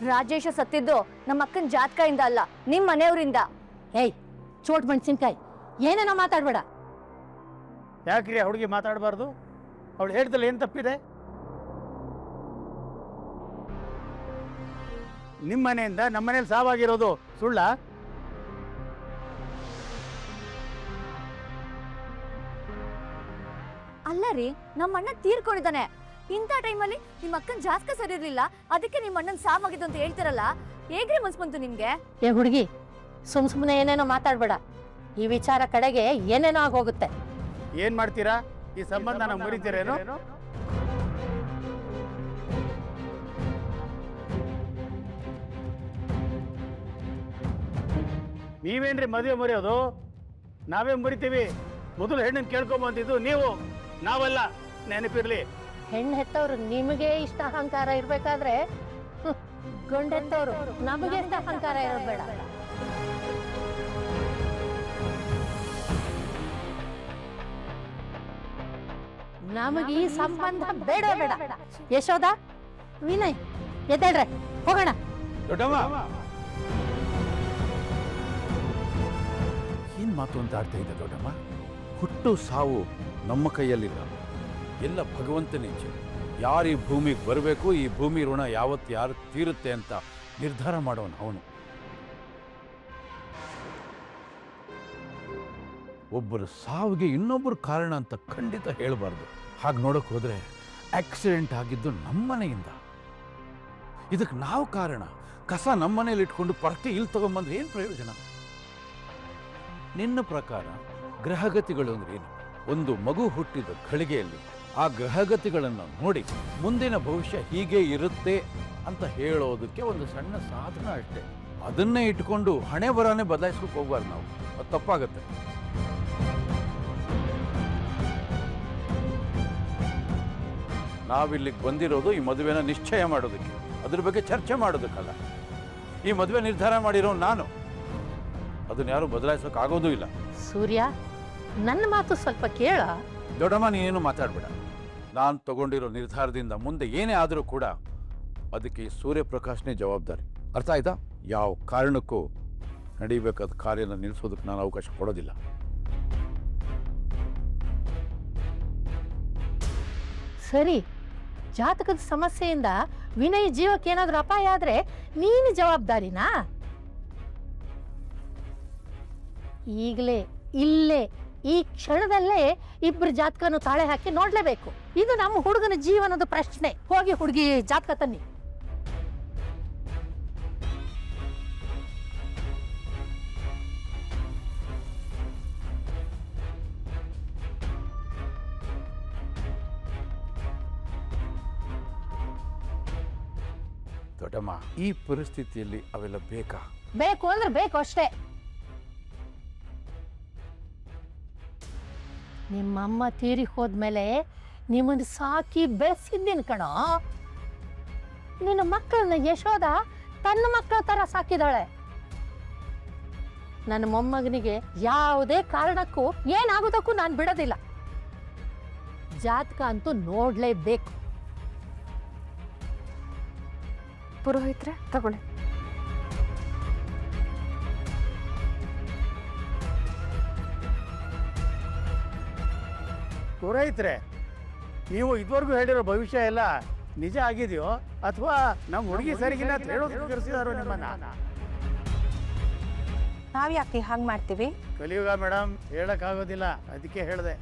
ರಾಜೇಶ ಸತ್ತಿದ್ದು ನಮ್ಮ ಅಕ್ಕನ ಜಾತಕದಿಂದ ಅಲ್ಲ ನಿಮ್ ಮನೆಯವರಿಂದ. ಏಯ್ ಚೋಟ್ ಮೆಣಸಿನ್ಕಾಯಿ ಏನೇನೋ ಮಾತಾಡ್ಬೇಡ. ಯಾಕ್ರಿ ಆ ಹುಡುಗಿ ಮಾತಾಡಬಾರ್ದು? ಅವಳು ಹೇಳ್ದಲ್ಲಿ ಏನು ತಪ್ಪಿದೆ? ನಿಮ್ಮ ಮನೆಯಿಂದ ನಮ್ಮ ಮನೇಲಿ ಸಾವಾಗಿರೋದು ಸುಳ್ಳ? ಅಲ್ಲ ರೀ, ನಮ್ಮ ಅಣ್ಣ ತೀರ್ಕೊಂಡಿದ್ದಾನೆ. ಇಂಥ ಟೈಮಲ್ಲಿ ನಿಮ್ಮ ಅಕ್ಕನ ಜಾತಕ ಸರಿ ಇರ್ಲಿಲ್ಲ, ಅದಕ್ಕೆ ನಿಮ್ಮ ಅಣ್ಣನ ಸಾವಾಗಿದ್ದು ಅಂತ ಹೇಳ್ತಿರಲ್ಲ, ಹೇಗ್ರಿ ಮನ್ಸ್ ಬಂತು ನಿಮ್ಗೆ? ಏ ಹುಡುಗಿ, ಸುಮ್ನೆ ಏನೇನೋ ಮಾತಾಡ್ಬೇಡ. ಈ ವಿಚಾರ ಕಡೆಗೆ ಏನೇನೋ ಆಗೋಗುತ್ತೆ. ಏನ್ ಮಾಡ್ತೀರಾ? ಈ ಸಂಬಂಧನ ಮುರಿತೀರೇನು? ನೀವೇನ್ರಿ ಮದುವೆ ಮುರಿಯೋದು? ನಾವೇ ಮುರಿತೀವಿ. ಮೊದಲು ಹೆಣ್ಣನ್ನು ಕೇಳ್ಕೊಂಬಂದಿದ್ದು ನೀವು, ನಾವಲ್ಲ, ನೆನಪಿರ್ಲಿ. ಹೆಣ್ಣು ಹೆತ್ತವ್ರು ನಿಮಗೆ ಇಷ್ಟ ಅಹಂಕಾರ ಇರ್ಬೇಕಾದ್ರೆ ಗಂಡು ಹೆತ್ತವ್ರು ನಮಗೆ ಇಷ್ಟ ಅಹಂಕಾರ ಇರಬೇಡ. ನಮಗೆ ಈ ಸಂಬಂಧ ಬೇಡ ಬೇಡ. ಯಶೋದ, ವಿನಯ್, ಎದ್ದೇಳ್ರೆ ಹೋಗೋಣ. ದೊಡ್ಡಮ್ಮ, ಏನ್ ಮಾತು ಅಂತ ಆಡ್ತಾ ಇದ್ದೆ ದೊಡ್ಡಮ್ಮ? ಹುಟ್ಟು ಸಾವು ನಮ್ಮ ಕೈಯಲ್ಲಿಲ್ಲ, ಎಲ್ಲ ಭಗವಂತನ ಇಚ್ಛೆ. ಯಾರು ಈ ಭೂಮಿಗೆ ಬರಬೇಕು, ಈ ಭೂಮಿ ಋಣ ಯಾವತ್ತು ಯಾರು ತೀರುತ್ತೆ ಅಂತ ನಿರ್ಧಾರ ಮಾಡೋನು ಅವನು. ಒಬ್ಬರ ಸಾವಿಗೆ ಇನ್ನೊಬ್ಬರು ಕಾರಣ ಅಂತ ಖಂಡಿತ ಹೇಳಬಾರ್ದು. ಹಾಗೆ ನೋಡೋಕೆ ಹೋದರೆ ಆಕ್ಸಿಡೆಂಟ್ ಆಗಿದ್ದು ನಮ್ಮನೆಯಿಂದ. ಇದಕ್ಕೆ ನಾವು ಕಾರಣ. ಕಸ ನಮ್ಮನೇಲಿ ಇಟ್ಕೊಂಡು ಪರಕೆ ಇಲ್ಲಿ ತಗೊಂಬಂದ್ರೆ ಏನು ಪ್ರಯೋಜನ? ನಿನ್ನ ಪ್ರಕಾರ ಗ್ರಹಗತಿಗಳು ಅಂದ್ರೆ ಏನು? ಒಂದು ಮಗು ಹುಟ್ಟಿದ ಘಳಿಗೆಯಲ್ಲಿ ಆ ಗ್ರಹಗತಿಗಳನ್ನು ನೋಡಿ ಮುಂದಿನ ಭವಿಷ್ಯ ಹೀಗೆ ಇರುತ್ತೆ ಅಂತ ಹೇಳೋದಕ್ಕೆ ಒಂದು ಸಣ್ಣ ಸಾಧನ ಅಷ್ಟೇ. ಅದನ್ನೇ ಇಟ್ಕೊಂಡು ಹಣೆ ಬರನೇ ಬದಲಾಯಿಸ್ಕೊಂಡು ಹೋಗ್ಬಾರ್ದು ನಾವು, ಅದು ತಪ್ಪಾಗತ್ತೆ. ನಾವಿಲ್ಲಿಗೆ ಬಂದಿರೋದು ಈ ಮದುವೆನ ನಿಶ್ಚಯ ಮಾಡೋದಕ್ಕೆ, ಅದ್ರ ಬಗ್ಗೆ ಚರ್ಚೆ ಮಾಡೋದಕ್ಕಲ್ಲ. ಈ ಮದುವೆ ನಿರ್ಧಾರ ಮಾಡಿರೋ ನಾನು, ಅದನ್ನ ಯಾರು ಬದಲಾಯಿಸೋಕ್ಕಾಗೋದೂ ಇಲ್ಲ. ಸೂರ್ಯ, ನನ್ನ ಮಾತು ಸ್ವಲ್ಪ ಕೇಳ. ದೊಡ್ಡಮ್ಮ, ನೀನೇನು ಮಾತಾಡಬೇಡ. ನಾನು ತಗೊಂಡಿರೋ ನಿರ್ಧಾರದಿಂದ ಮುಂದೆ ಏನೇ ಆದರೂ ಕೂಡ ಅದಕ್ಕೆ ಈ ಸೂರ್ಯಪ್ರಕಾಶ್ನೇ ಜವಾಬ್ದಾರಿ. ಅರ್ಥ ಆಯ್ತಾ? ಯಾವ ಕಾರಣಕ್ಕೂ ನಡೀಬೇಕಾದ ಕಾರ್ಯನ ನಿಲ್ಲಿಸೋದಕ್ಕೆ ನಾನು ಅವಕಾಶ ಕೊಡೋದಿಲ್ಲ. ಸರಿ, ಜಾತಕದ ಸಮಸ್ಯೆಯಿಂದ ವಿನಯ್ ಜೀವಕ್ಕೆ ಏನಾದ್ರೂ ಅಪಾಯ ಆದ್ರೆ ನೀನು ಜವಾಬ್ದಾರಿನಾ? ಈಗಲೇ ಇಲ್ಲೇ ಈ ಕ್ಷಣದಲ್ಲೇ ಇಬ್ಬರು ಜಾತಕನು ತಾಳೆ ಹಾಕಿ ನೋಡ್ಲೇಬೇಕು. ಇದು ನಮ್ಮ ಹುಡುಗನ ಜೀವನದ ಪ್ರಶ್ನೆ. ಹೋಗಿ ಹುಡುಗಿ ಜಾತಕ ತನ್ನಿ. ದೊಡ್ಡಮ್ಮ, ಈ ಪರಿಸ್ಥಿತಿಯಲ್ಲಿ ಅವೆಲ್ಲ ಬೇಕಾ? ಬೇಕು ಅಂದ್ರೆ ಬೇಕು ಅಷ್ಟೇ. ನಿಮ್ಮಮ್ಮ ತೀರಿ ಹೋದ್ಮೇಲೆ ನಿಮ್ಮನ್ನು ಸಾಕಿ ಬೆಳೆಸಿದ್ದೀನಿ ಕಣೋ. ನಿನ್ನ ಮಕ್ಕಳನ್ನ ಯಶೋದ ತನ್ನ ಮಕ್ಕಳ ತರ ಸಾಕಿದಾಳೆ. ನನ್ನ ಮೊಮ್ಮಗನಿಗೆ ಯಾವುದೇ ಕಾರಣಕ್ಕೂ ಏನಾಗೋದಕ್ಕೂ ನಾನು ಬಿಡೋದಿಲ್ಲ. ಜಾತಕ ಅಂತೂ ನೋಡ್ಲೇಬೇಕು. ಪುರೋಹಿತ್ರೆ, ತಗೊಳ್ಳಿ. ಪುರೋಹಿತ್ರೆ, ನೀವು ಇದುವರೆಗೂ ಹೇಳಿರೋ ಭವಿಷ್ಯ ಎಲ್ಲ ನಿಜ ಆಗಿದೆಯೋ ಅಥವಾ ನಮ್ಮ ಹುಡುಗಿ ಸರಿಗಿಲ್ಲ ಅಂತ ಹೇಳೋದಕ್ಕೆ ಕರೆಸಿದಾರೋ ನಿಮ್ಮನ್ನ? ನಾವ್ ಯಾಕೆ ಹಾಗೆ ಮಾಡ್ತೀವಿ? ಕಲಿಯುಗ ಮೇಡಮ್, ಹೇಳಕ್ಕಾಗೋದಿಲ್ಲ, ಅದಕ್ಕೆ ಹೇಳಿದೆ.